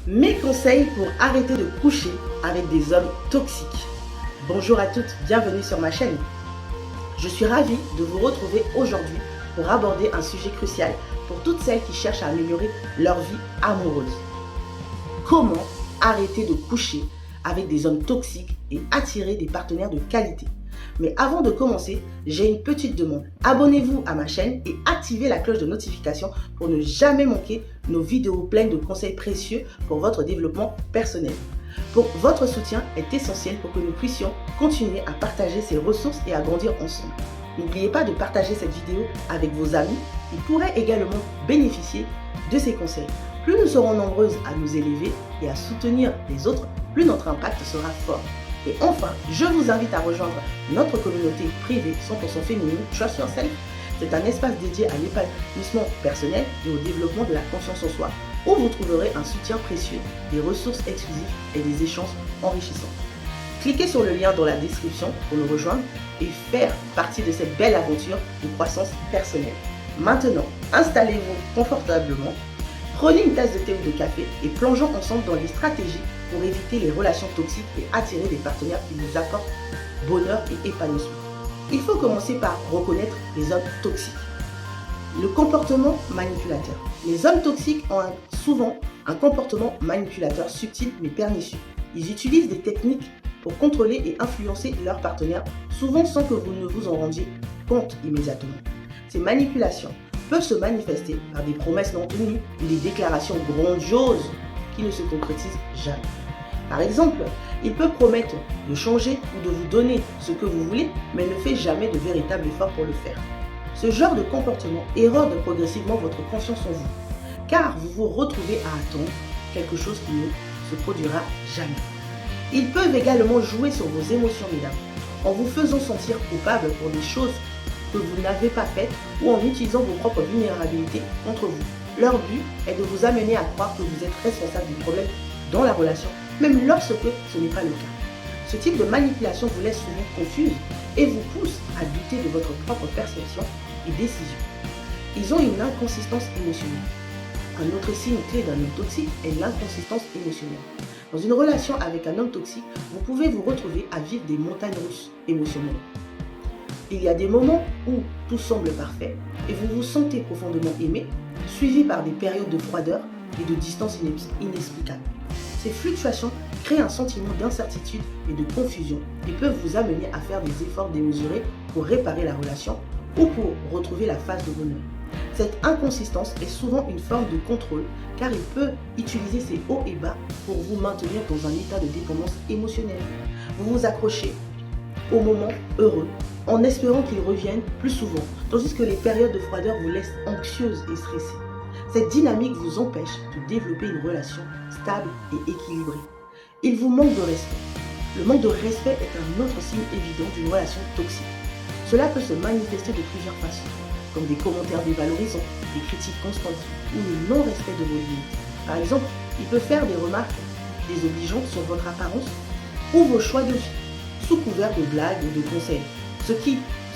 Mes conseils pour arrêter de coucher avec des hommes toxiques. Bonjour à toutes, bienvenue sur ma chaîne. Je suis ravie de vous retrouver aujourd'hui pour aborder un sujet crucial pour toutes celles qui cherchent à améliorer leur vie amoureuse. Comment arrêter de coucher avec des hommes toxiques et attirer des partenaires de qualité? Mais avant de commencer, j'ai une petite demande. Abonnez-vous à ma chaîne et activez la cloche de notification pour ne jamais manquer nos vidéos pleines de conseils précieux pour votre développement personnel. Votre soutien est essentiel pour que nous puissions continuer à partager ces ressources et à grandir ensemble. N'oubliez pas de partager cette vidéo avec vos amis qui pourraient également bénéficier de ces conseils. Plus nous serons nombreuses à nous élever et à soutenir les autres, plus notre impact sera fort. Et enfin, je vous invite à rejoindre notre communauté privée 100% féminine Trust Yourself. C'est un espace dédié à l'épanouissement personnel et au développement de la confiance en soi, où vous trouverez un soutien précieux, des ressources exclusives et des échanges enrichissants. Cliquez sur le lien dans la description pour nous rejoindre et faire partie de cette belle aventure de croissance personnelle. Maintenant, installez-vous confortablement, prenez une tasse de thé ou de café et plongeons ensemble dans les stratégies pour éviter les relations toxiques et attirer des partenaires qui vous apportent bonheur et épanouissement. Il faut commencer par reconnaître les hommes toxiques. Le comportement manipulateur. Les hommes toxiques ont souvent un comportement manipulateur subtil mais pernicieux. Ils utilisent des techniques pour contrôler et influencer leurs partenaires, souvent sans que vous ne vous en rendiez compte immédiatement. Ces manipulations peuvent se manifester par des promesses non tenues ou des déclarations grandioses qui ne se concrétisent jamais. Par exemple, il peut promettre de changer ou de vous donner ce que vous voulez, mais ne fait jamais de véritable effort pour le faire. Ce genre de comportement érode progressivement votre confiance en vous, car vous vous retrouvez à attendre quelque chose qui ne se produira jamais. Ils peuvent également jouer sur vos émotions, mesdames, en vous faisant sentir coupable pour des choses que vous n'avez pas faites ou en utilisant vos propres vulnérabilités contre vous. Leur but est de vous amener à croire que vous êtes responsable du problème dans la relation, même lorsque ce n'est pas le cas. Ce type de manipulation vous laisse souvent confuse et vous pousse à douter de votre propre perception et décision. Ils ont une inconsistance émotionnelle. Un autre signe clé d'un homme toxique est l'inconsistance émotionnelle. Dans une relation avec un homme toxique, vous pouvez vous retrouver à vivre des montagnes russes émotionnelles. Il y a des moments où tout semble parfait et vous vous sentez profondément aimé, suivi par des périodes de froideur et de distance inexplicables. Ces fluctuations créent un sentiment d'incertitude et de confusion et peuvent vous amener à faire des efforts démesurés pour réparer la relation ou pour retrouver la phase de bonheur. Cette inconsistance est souvent une forme de contrôle car il peut utiliser ses hauts et bas pour vous maintenir dans un état de dépendance émotionnelle. Vous vous accrochez aux moments heureux en espérant qu'ils reviennent plus souvent, tandis que les périodes de froideur vous laissent anxieuse et stressée. Cette dynamique vous empêche de développer une relation stable et équilibrée. Il vous manque de respect. Le manque de respect est un autre signe évident d'une relation toxique. Cela peut se manifester de plusieurs façons, comme des commentaires dévalorisants, des critiques constantes ou le non-respect de vos limites. Par exemple, il peut faire des remarques désobligeantes sur votre apparence ou vos choix de vie, sous couvert de blagues ou de conseils.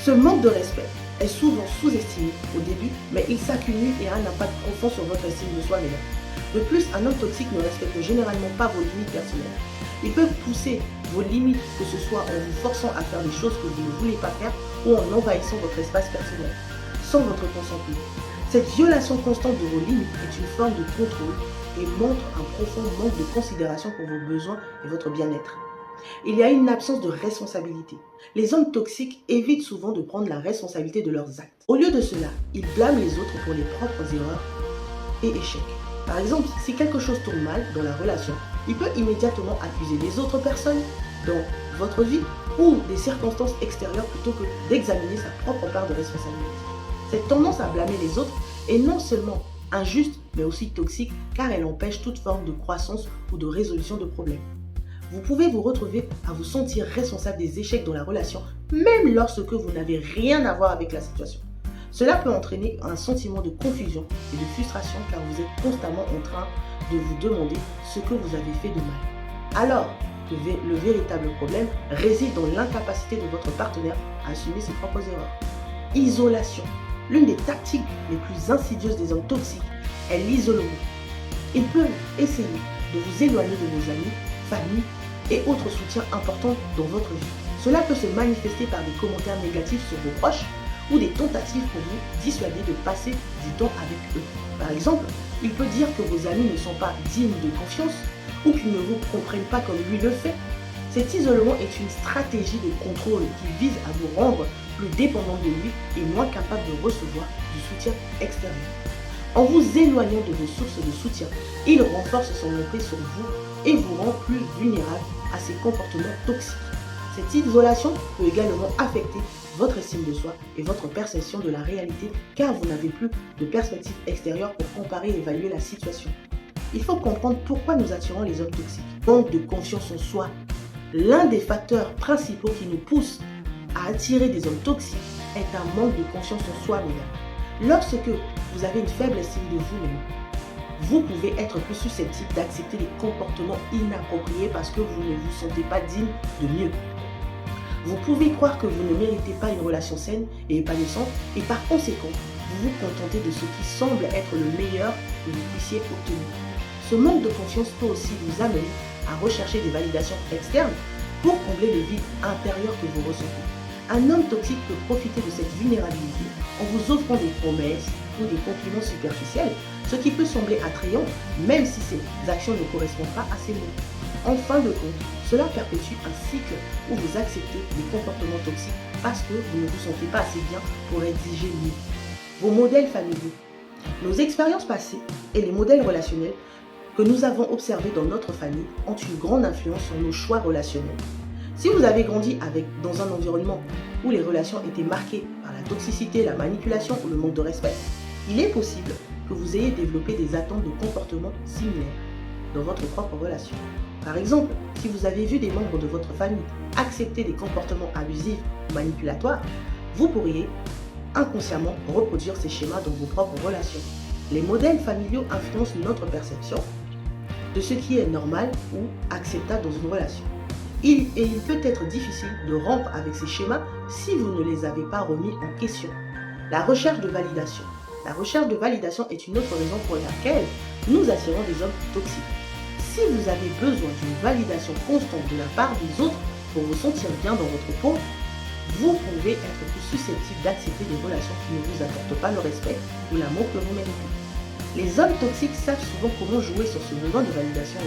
Ce manque de respect est souvent sous-estimé au début, mais il s'accumule et a un impact profond sur votre estime de soi, mesdames. De plus, un homme toxique ne respecte généralement pas vos limites personnelles. Il peut pousser vos limites, que ce soit en vous forçant à faire des choses que vous ne voulez pas faire ou en envahissant votre espace personnel, sans votre consentement. Cette violation constante de vos limites est une forme de contrôle et montre un profond manque de considération pour vos besoins et votre bien-être. Il y a une absence de responsabilité. Les hommes toxiques évitent souvent de prendre la responsabilité de leurs actes. Au lieu de cela, ils blâment les autres pour les propres erreurs et échecs. Par exemple, si quelque chose tourne mal dans la relation, il peut immédiatement accuser les autres personnes dans votre vie ou des circonstances extérieures plutôt que d'examiner sa propre part de responsabilité. Cette tendance à blâmer les autres est non seulement injuste, mais aussi toxique car elle empêche toute forme de croissance ou de résolution de problèmes. Vous pouvez vous retrouver à vous sentir responsable des échecs dans la relation, même lorsque vous n'avez rien à voir avec la situation. Cela peut entraîner un sentiment de confusion et de frustration car vous êtes constamment en train de vous demander ce que vous avez fait de mal. Alors que le véritable problème réside dans l'incapacité de votre partenaire à assumer ses propres erreurs. Isolation. L'une des tactiques les plus insidieuses des hommes toxiques est l'isolement. Ils peuvent essayer de vous éloigner de vos amis, famille et autres soutiens importants dans votre vie. Cela peut se manifester par des commentaires négatifs sur vos proches ou des tentatives pour vous dissuader de passer du temps avec eux. Par exemple, il peut dire que vos amis ne sont pas dignes de confiance ou qu'ils ne vous comprennent pas comme lui le fait. Cet isolement est une stratégie de contrôle qui vise à vous rendre plus dépendant de lui et moins capable de recevoir du soutien extérieur. En vous éloignant de vos sources de soutien, il renforce son emprise sur vous et vous rend plus vulnérable à ses comportements toxiques. Cette isolation peut également affecter votre estime de soi et votre perception de la réalité car vous n'avez plus de perspective extérieure pour comparer et évaluer la situation. Il faut comprendre pourquoi nous attirons les hommes toxiques. Manque de confiance en soi. L'un des facteurs principaux qui nous pousse à attirer des hommes toxiques est un manque de confiance en soi, mesdames. Lorsque vous avez une faible estime de vous-même, vous pouvez être plus susceptible d'accepter des comportements inappropriés parce que vous ne vous sentez pas digne de mieux. Vous pouvez croire que vous ne méritez pas une relation saine et épanouissante et par conséquent, vous vous contentez de ce qui semble être le meilleur que vous puissiez obtenir. Ce manque de confiance peut aussi vous amener à rechercher des validations externes pour combler le vide intérieur que vous ressentez. Un homme toxique peut profiter de cette vulnérabilité en vous offrant des promesses ou des compliments superficiels, ce qui peut sembler attrayant même si ces actions ne correspondent pas à ses mots. En fin de compte, cela perpétue un cycle où vous acceptez des comportements toxiques parce que vous ne vous sentez pas assez bien pour exiger mieux. Vos modèles familiaux. Nos expériences passées et les modèles relationnels que nous avons observés dans notre famille ont une grande influence sur nos choix relationnels. Si vous avez grandi dans un environnement où les relations étaient marquées par la toxicité, la manipulation ou le manque de respect, il est possible que vous ayez développé des attentes de comportements similaires dans votre propre relation. Par exemple, si vous avez vu des membres de votre famille accepter des comportements abusifs ou manipulatoires, vous pourriez inconsciemment reproduire ces schémas dans vos propres relations. Les modèles familiaux influencent notre perception de ce qui est normal ou acceptable dans une relation. Il peut être difficile de rompre avec ces schémas si vous ne les avez pas remis en question. La recherche de validation. La recherche de validation est une autre raison pour laquelle nous attirons des hommes toxiques. Si vous avez besoin d'une validation constante de la part des autres pour vous sentir bien dans votre peau, vous pouvez être plus susceptible d'accepter des relations qui ne vous apportent pas le respect ou l'amour que vous méritez. Les hommes toxiques savent souvent comment jouer sur ce besoin de validation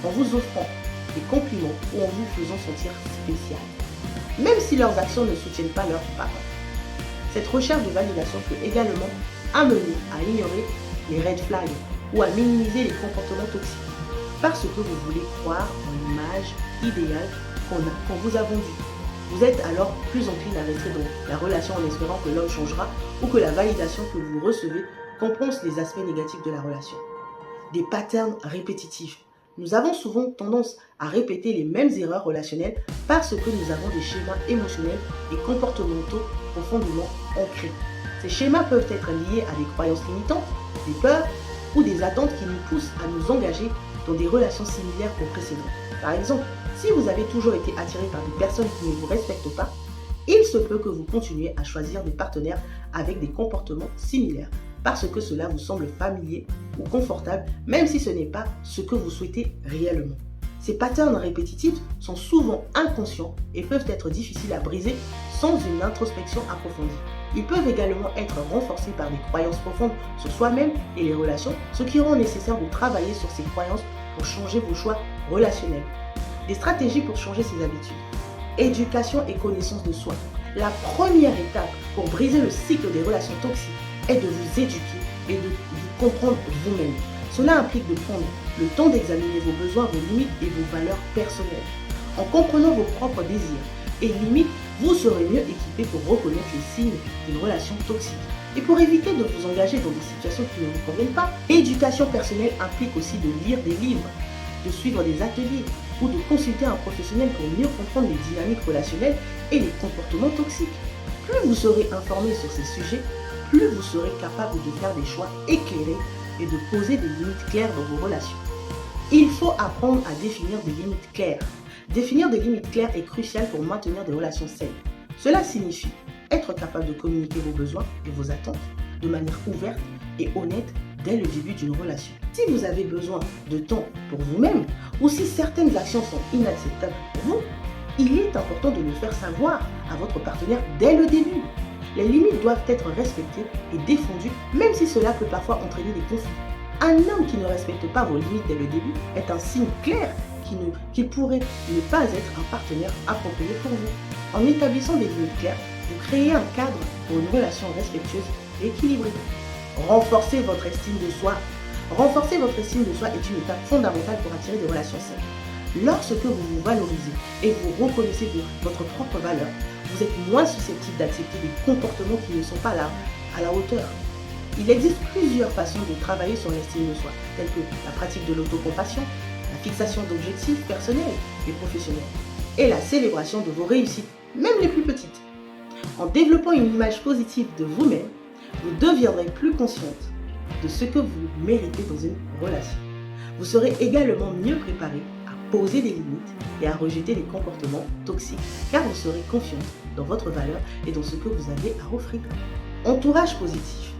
en vous offrant des compliments ou en vous faisant sentir spécial, même si leurs actions ne soutiennent pas leurs paroles. Cette recherche de validation peut également amener à ignorer les red flags ou à minimiser les comportements toxiques parce que vous voulez croire en l'image idéale qu'on vous a vendue. Vous êtes alors plus encline à rester dans la relation en espérant que l'homme changera ou que la validation que vous recevez compense les aspects négatifs de la relation. Des patterns répétitifs. Nous avons souvent tendance à répéter les mêmes erreurs relationnelles parce que nous avons des schémas émotionnels et comportementaux profondément ancrés. Ces schémas peuvent être liés à des croyances limitantes, des peurs ou des attentes qui nous poussent à nous engager dans des relations similaires aux précédentes. Par exemple, si vous avez toujours été attiré par des personnes qui ne vous respectent pas, il se peut que vous continuiez à choisir des partenaires avec des comportements similaires parce que cela vous semble familier ou confortable, même si ce n'est pas ce que vous souhaitez réellement. Ces patterns répétitifs sont souvent inconscients et peuvent être difficiles à briser sans une introspection approfondie. Ils peuvent également être renforcés par des croyances profondes sur soi-même et les relations, ce qui rend nécessaire de travailler sur ces croyances pour changer vos choix relationnels. Des stratégies pour changer ces habitudes. Éducation et connaissance de soi. La première étape pour briser le cycle des relations toxiques est de vous éduquer et de vous comprendre vous-même. Cela implique de prendre le temps d'examiner vos besoins, vos limites et vos valeurs personnelles. En comprenant vos propres désirs et limites, vous serez mieux équipé pour reconnaître les signes d'une relation toxique. Et pour éviter de vous engager dans des situations qui ne vous conviennent pas, l'éducation personnelle implique aussi de lire des livres, de suivre des ateliers ou de consulter un professionnel pour mieux comprendre les dynamiques relationnelles et les comportements toxiques. Plus vous serez informé sur ces sujets, plus vous serez capable de faire des choix éclairés et de poser des limites claires dans vos relations. Il faut apprendre à définir des limites claires. Définir des limites claires est crucial pour maintenir des relations saines. Cela signifie être capable de communiquer vos besoins et vos attentes de manière ouverte et honnête dès le début d'une relation. Si vous avez besoin de temps pour vous-même ou si certaines actions sont inacceptables pour vous, il est important de le faire savoir à votre partenaire dès le début. Les limites doivent être respectées et défendues, même si cela peut parfois entraîner des conflits. Un homme qui ne respecte pas vos limites dès le début est un signe clair qu'il pourrait ne pas être un partenaire approprié pour vous. En établissant des limites claires, vous créez un cadre pour une relation respectueuse et équilibrée. Renforcez votre estime de soi. Renforcer votre estime de soi est une étape fondamentale pour attirer des relations saines. Lorsque vous vous valorisez et vous reconnaissez votre propre valeur, vous êtes moins susceptible d'accepter des comportements qui ne sont pas là à la hauteur. Il existe plusieurs façons de travailler sur l'estime de soi, telles que la pratique de l'autocompassion, la fixation d'objectifs personnels et professionnels, et la célébration de vos réussites, même les plus petites. En développant une image positive de vous-même, vous deviendrez plus consciente de ce que vous méritez dans une relation. Vous serez également mieux préparé à poser des limites et à rejeter les comportements toxiques, car vous serez confiante dans votre valeur et dans ce que vous avez à offrir. Entourage positif.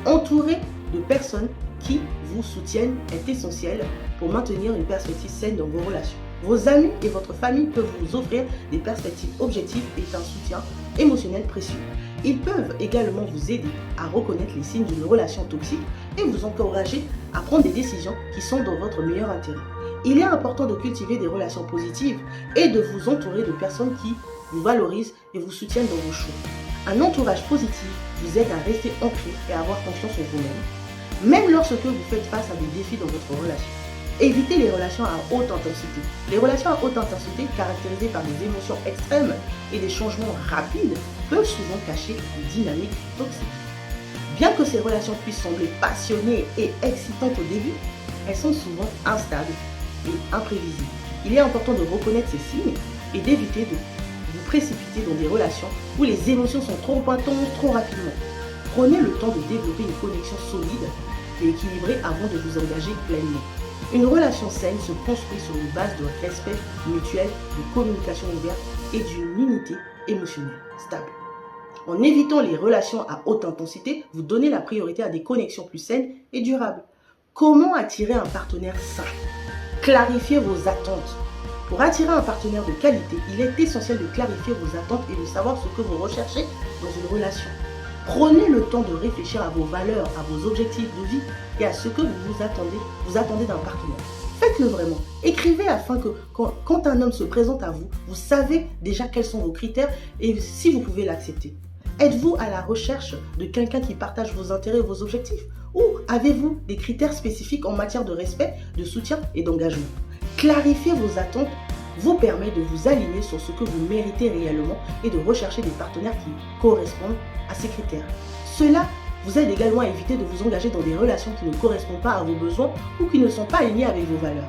Entourer de personnes qui vous soutiennent est essentiel pour maintenir une perspective saine dans vos relations. Vos amis et votre famille peuvent vous offrir des perspectives objectives et un soutien émotionnel précieux. Ils peuvent également vous aider à reconnaître les signes d'une relation toxique et vous encourager à prendre des décisions qui sont dans votre meilleur intérêt. Il est important de cultiver des relations positives et de vous entourer de personnes qui vous valorisent et vous soutiennent dans vos choix. Un entourage positif vous aide à rester ancré et à avoir confiance en vous-même, même lorsque vous faites face à des défis dans votre relation. Évitez les relations à haute intensité. Les relations à haute intensité, caractérisées par des émotions extrêmes et des changements rapides, peuvent souvent cacher une dynamique toxique. Bien que ces relations puissent sembler passionnées et excitantes au début, elles sont souvent instables et imprévisibles. Il est important de reconnaître ces signes et d'éviter de vous précipiter dans des relations où les émotions sont trop intenses trop rapidement. Prenez le temps de développer une connexion solide et équilibrée avant de vous engager pleinement. Une relation saine se construit sur une base de respect mutuel, de communication ouverte et d'une unité émotionnelle stable. En évitant les relations à haute intensité, vous donnez la priorité à des connexions plus saines et durables. Comment attirer un partenaire sain? Clarifiez vos attentes. Pour attirer un partenaire de qualité, il est essentiel de clarifier vos attentes et de savoir ce que vous recherchez dans une relation. Prenez le temps de réfléchir à vos valeurs, à vos objectifs de vie et à ce que vous attendez d'un partenaire. Faites-le vraiment. Écrivez afin que quand un homme se présente à vous, vous savez déjà quels sont vos critères et si vous pouvez l'accepter. Êtes-vous à la recherche de quelqu'un qui partage vos intérêts et vos objectifs? Ou avez-vous des critères spécifiques en matière de respect, de soutien et d'engagement? Clarifier vos attentes vous permet de vous aligner sur ce que vous méritez réellement et de rechercher des partenaires qui correspondent à ces critères. Cela vous aide également à éviter de vous engager dans des relations qui ne correspondent pas à vos besoins ou qui ne sont pas alignées avec vos valeurs.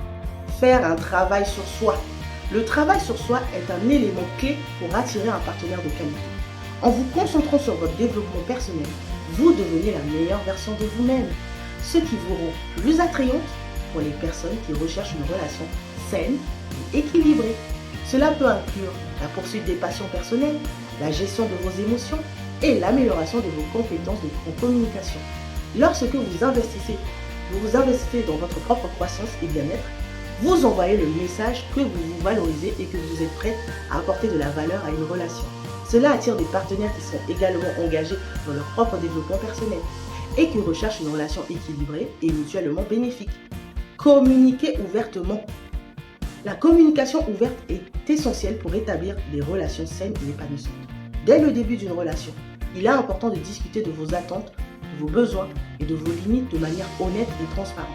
Faire un travail sur soi. Le travail sur soi est un élément clé pour attirer un partenaire de qualité. En vous concentrant sur votre développement personnel, vous devenez la meilleure version de vous-même, ce qui vous rend plus attrayante pour les personnes qui recherchent une relation saine et équilibrée. Cela peut inclure la poursuite des passions personnelles, la gestion de vos émotions et l'amélioration de vos compétences en communication. Lorsque vous investissez dans votre propre croissance et bien-être, vous envoyez le message que vous vous valorisez et que vous êtes prêt à apporter de la valeur à une relation. Cela attire des partenaires qui sont également engagés dans leur propre développement personnel et qui recherchent une relation équilibrée et mutuellement bénéfique. Communiquez ouvertement. La communication ouverte est essentielle pour établir des relations saines et épanouissantes. Dès le début d'une relation, il est important de discuter de vos attentes, de vos besoins et de vos limites de manière honnête et transparente.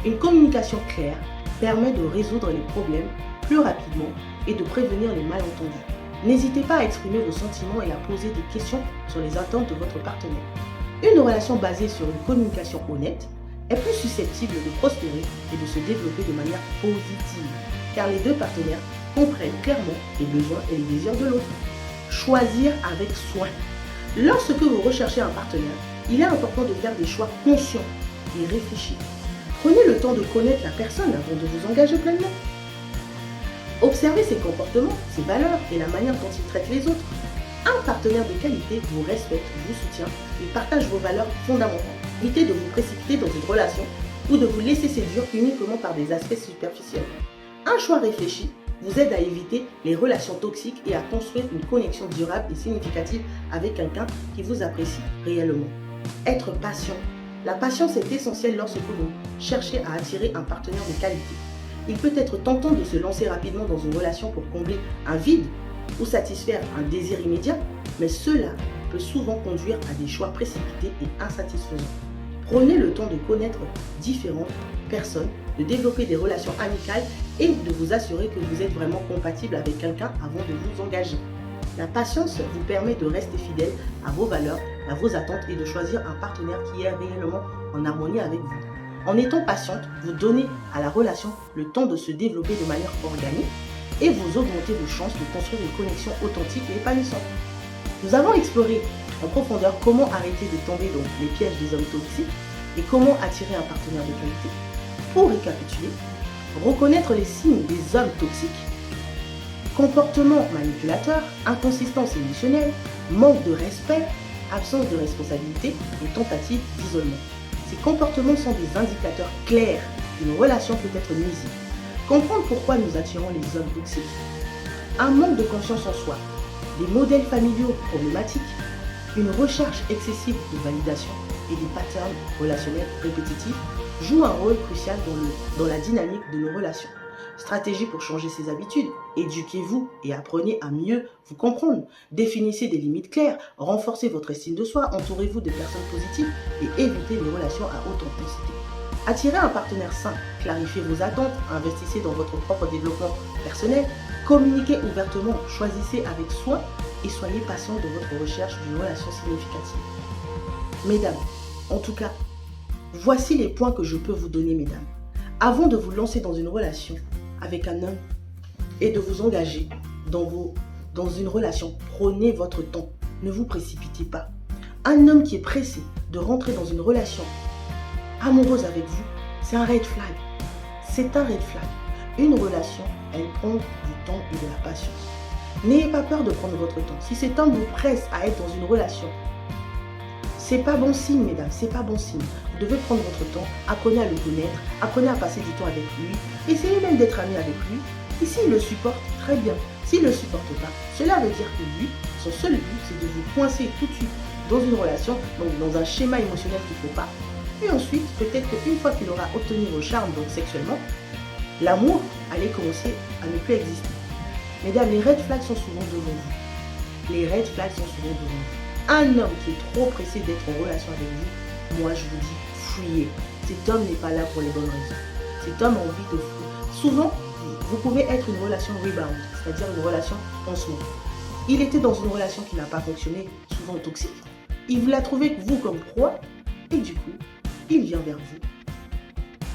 Une communication claire permet de résoudre les problèmes plus rapidement et de prévenir les malentendus. N'hésitez pas à exprimer vos sentiments et à poser des questions sur les attentes de votre partenaire. Une relation basée sur une communication honnête est plus susceptible de prospérer et de se développer de manière positive, car les deux partenaires comprennent clairement les besoins et les désirs de l'autre. Choisir avec soin. Lorsque vous recherchez un partenaire, il est important de faire des choix conscients et réfléchis. Prenez le temps de connaître la personne avant de vous engager pleinement. Observez ses comportements, ses valeurs et la manière dont il traite les autres. Un partenaire de qualité vous respecte, vous soutient et partage vos valeurs fondamentales. Évitez de vous précipiter dans une relation ou de vous laisser séduire uniquement par des aspects superficiels. Un choix réfléchi vous aide à éviter les relations toxiques et à construire une connexion durable et significative avec quelqu'un qui vous apprécie réellement. Être patient. La patience est essentielle lorsque vous cherchez à attirer un partenaire de qualité. Il peut être tentant de se lancer rapidement dans une relation pour combler un vide ou satisfaire un désir immédiat, mais cela peut souvent conduire à des choix précipités et insatisfaisants. Prenez le temps de connaître différentes personnes, de développer des relations amicales et de vous assurer que vous êtes vraiment compatible avec quelqu'un avant de vous engager. La patience vous permet de rester fidèle à vos valeurs, à vos attentes et de choisir un partenaire qui est réellement en harmonie avec vous. En étant patiente, vous donnez à la relation le temps de se développer de manière organique et vous augmentez vos chances de construire une connexion authentique et épanouissante. Nous avons exploré en profondeur comment arrêter de tomber dans les pièges des hommes toxiques et comment attirer un partenaire de qualité. Pour récapituler, reconnaître les signes des hommes toxiques: comportement manipulateur, inconsistance émotionnelle, manque de respect, absence de responsabilité et tentative d'isolement. Ces comportements sont des indicateurs clairs qu'une relation peut être nuisible. Comprendre pourquoi nous attirons les hommes toxiques: un manque de confiance en soi, des modèles familiaux problématiques, une recherche excessive de validation et des patterns relationnels répétitifs jouent un rôle crucial dans la dynamique de nos relations. Stratégie pour changer ses habitudes: éduquez-vous et apprenez à mieux vous comprendre. Définissez des limites claires, renforcez votre estime de soi, entourez-vous de personnes positives et évitez les relations à haute intensité. Attirez un partenaire sain, clarifiez vos attentes, investissez dans votre propre développement personnel, communiquez ouvertement, choisissez avec soin et soyez patient de votre recherche d'une relation significative. Mesdames, en tout cas, voici les points que je peux vous donner, mesdames. Avant de vous lancer dans une relation avec un homme et de vous engager dans une relation, prenez votre temps, ne vous précipitez pas. Un homme qui est pressé de rentrer dans une relation amoureuse avec vous, c'est un red flag. C'est un red flag. Une relation, elle prend du temps et de la patience. N'ayez pas peur de prendre votre temps. Si cet homme vous presse à être dans une relation, c'est pas bon signe, mesdames, c'est pas bon signe. Vous devez prendre votre temps, apprenez à le connaître, apprenez à passer du temps avec lui, essayez même d'être ami avec lui. Et s'il le supporte, très bien. S'il ne le supporte pas, cela veut dire que lui, son seul but, c'est de vous coincer tout de suite dans une relation, donc dans un schéma émotionnel qu'il ne faut pas. Et ensuite, peut-être qu'une fois qu'il aura obtenu vos charmes, donc sexuellement, l'amour allait commencer à ne plus exister. Mesdames, les red flags sont souvent devant vous. Les red flags sont souvent devant vous. Un homme qui est trop pressé d'être en relation avec vous, moi je vous dis, fuyez. Cet homme n'est pas là pour les bonnes raisons. Cet homme a envie de fuir. Souvent, vous pouvez être une relation rebound, c'est-à-dire une relation pansement. Il était dans une relation qui n'a pas fonctionné, souvent toxique. Il vous l'a trouvé vous comme proie, et du coup, il vient vers vous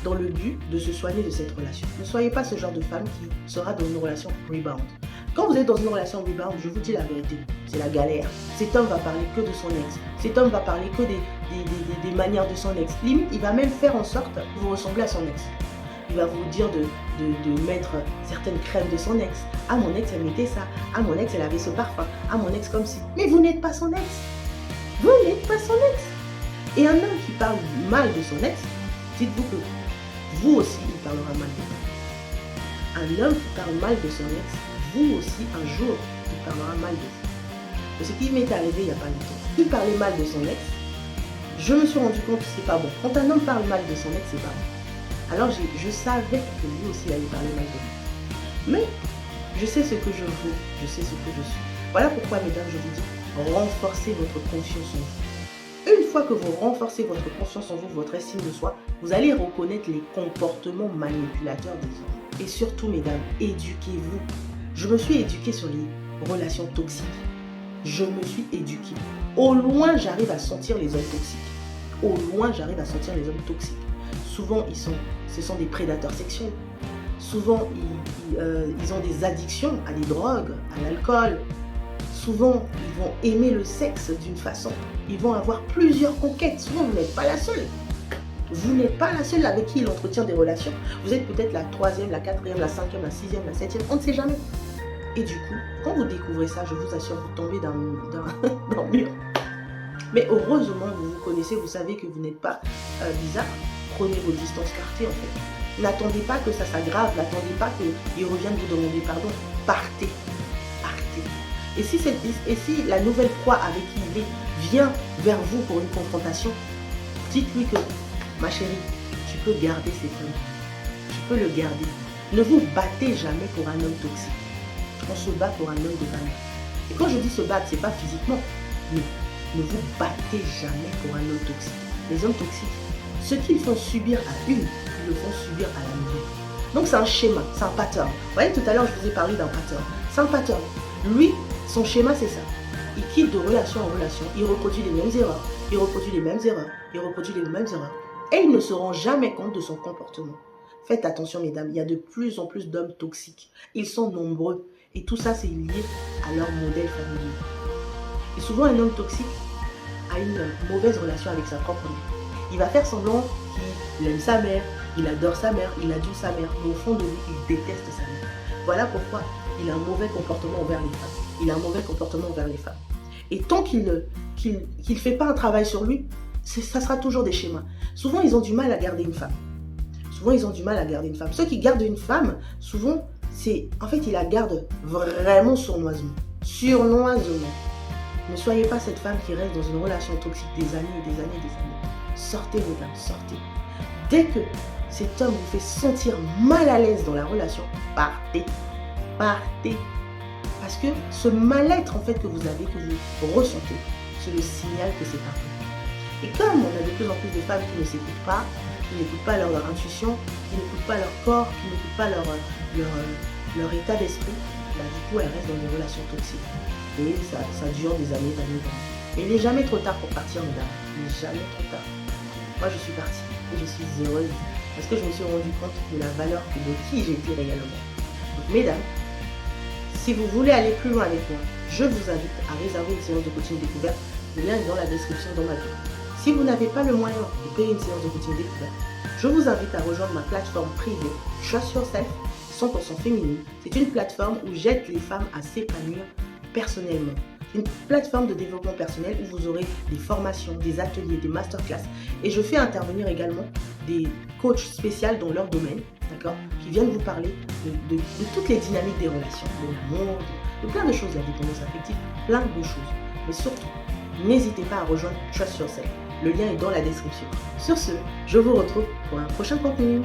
dans le but de se soigner de cette relation. Ne soyez pas ce genre de femme qui sera dans une relation rebound. Quand vous êtes dans une relation rebound, je vous dis la vérité, c'est la galère. Cet homme va parler que de son ex. Cet homme va parler que des manières de son ex. Limite, il va même faire en sorte que vous ressemblez à son ex. Il va vous dire de mettre certaines crèmes de son ex. Ah, mon ex, elle mettait ça. Ah, mon ex, elle avait ce parfum. Ah, mon ex, comme si. Mais vous n'êtes pas son ex. Vous n'êtes pas son ex. Et un homme qui parle mal de son ex, dites-vous que vous aussi, il parlera mal de vous. Un homme qui parle mal de son ex, vous aussi, un jour, il parlera mal de vous. Ce qui m'est arrivé il n'y a pas longtemps. Il parlait mal de son ex. Je me suis rendu compte que c'est pas bon. Quand un homme parle mal de son ex, c'est pas bon. Alors je savais que lui aussi allait parler mal de moi. Mais je sais ce que je vaux, je sais ce que je suis. Voilà pourquoi, mesdames, je vous dis, renforcez votre confiance en vous. Une fois que vous renforcez votre confiance en vous, votre estime de soi, vous allez reconnaître les comportements manipulateurs des hommes. Et surtout, mesdames, éduquez-vous. Je me suis éduquée sur les relations toxiques. Je me suis éduquée. Au loin, j'arrive à sentir les hommes toxiques. Au loin, j'arrive à sentir les hommes toxiques. Souvent, ce sont des prédateurs sexuels. Souvent, ils ont des addictions à des drogues, à l'alcool. Souvent, ils vont aimer le sexe d'une façon. Ils vont avoir plusieurs conquêtes. Souvent, vous n'êtes pas la seule. Vous n'êtes pas la seule avec qui il entretient des relations. Vous êtes peut-être la 3e, la 4e, la 5e, la 6e, la 7e. On ne sait jamais. Et du coup, quand vous découvrez ça, je vous assure, vous tombez dans le mur. Mais heureusement, vous vous connaissez, vous savez que vous n'êtes pas bizarre. Prenez vos distances, partez en fait. N'attendez pas que ça s'aggrave, n'attendez pas qu'il revienne vous demander pardon. Partez, partez. Et si la nouvelle proie avec qui il est vient vers vous pour une confrontation, dites-lui que, ma chérie, tu peux garder cet homme. Tu peux le garder. Ne vous battez jamais pour un homme toxique. On se bat pour un homme de valeur. Et quand je dis se battre, ce n'est pas physiquement. Mais ne vous battez jamais pour un homme toxique. Les hommes toxiques, ce qu'ils font subir à une, ils le font subir à la nouvelle. Donc c'est un schéma, c'est un pattern. Vous voyez, tout à l'heure, je vous ai parlé d'un pattern. C'est un pattern. Lui, son schéma, c'est ça. Il quitte de relation en relation. Il reproduit les mêmes erreurs. Il reproduit les mêmes erreurs. Il reproduit les mêmes erreurs. Et il ne se rend jamais compte de son comportement. Faites attention, mesdames. Il y a de plus en plus d'hommes toxiques. Ils sont nombreux. Et tout ça, c'est lié à leur modèle familial. Et souvent, un homme toxique a une mauvaise relation avec sa propre mère. Il va faire semblant qu'il aime sa mère, il adore sa mère, il adule sa mère. Mais au fond de lui, il déteste sa mère. Voilà pourquoi il a un mauvais comportement envers les femmes. Il a un mauvais comportement envers les femmes. Et tant qu'il ne fait pas un travail sur lui, ça sera toujours des schémas. Souvent, ils ont du mal à garder une femme. Souvent, ils ont du mal à garder une femme. Ceux qui gardent une femme, souvent, en fait, ils la gardent vraiment sournoisement. Surnoisement. Ne soyez pas cette femme qui reste dans une relation toxique des années et des années et des années. Sortez, mesdames, sortez. Dès que cet homme vous fait sentir mal à l'aise dans la relation, partez. Partez. Parce que ce mal-être en fait que vous avez, que vous ressentez, c'est le signal que c'est pas bon. Et comme on a de plus en plus de femmes qui ne s'écoutent pas, qui n'écoutent pas leur intuition, qui n'écoutent pas leur corps, qui n'écoutent pas leur état d'esprit, bah, du coup elles restent dans des relations toxiques. Et ça dure des années, d'années. Et il n'est jamais trop tard pour partir, mesdames. Il n'est jamais trop tard. Moi, je suis partie et je suis heureuse parce que je me suis rendu compte de la valeur de qui j'étais réellement. Donc, mesdames, si vous voulez aller plus loin avec moi, je vous invite à réserver une séance de coaching découverte. Le lien est dans la description dans ma bio. Si vous n'avez pas le moyen de payer une séance de coaching découverte, je vous invite à rejoindre ma plateforme privée Trust Yourself 100% féminine. C'est une plateforme où j'aide les femmes à s'épanouir personnellement. Une plateforme de développement personnel où vous aurez des formations, des ateliers, des masterclass. Et je fais intervenir également des coachs spéciaux dans leur domaine, d'accord, qui viennent vous parler de toutes les dynamiques des relations, de l'amour, de plein de choses, la dépendance affective, plein de choses. Mais surtout, n'hésitez pas à rejoindre Trust Yourself. Le lien est dans la description. Sur ce, je vous retrouve pour un prochain contenu.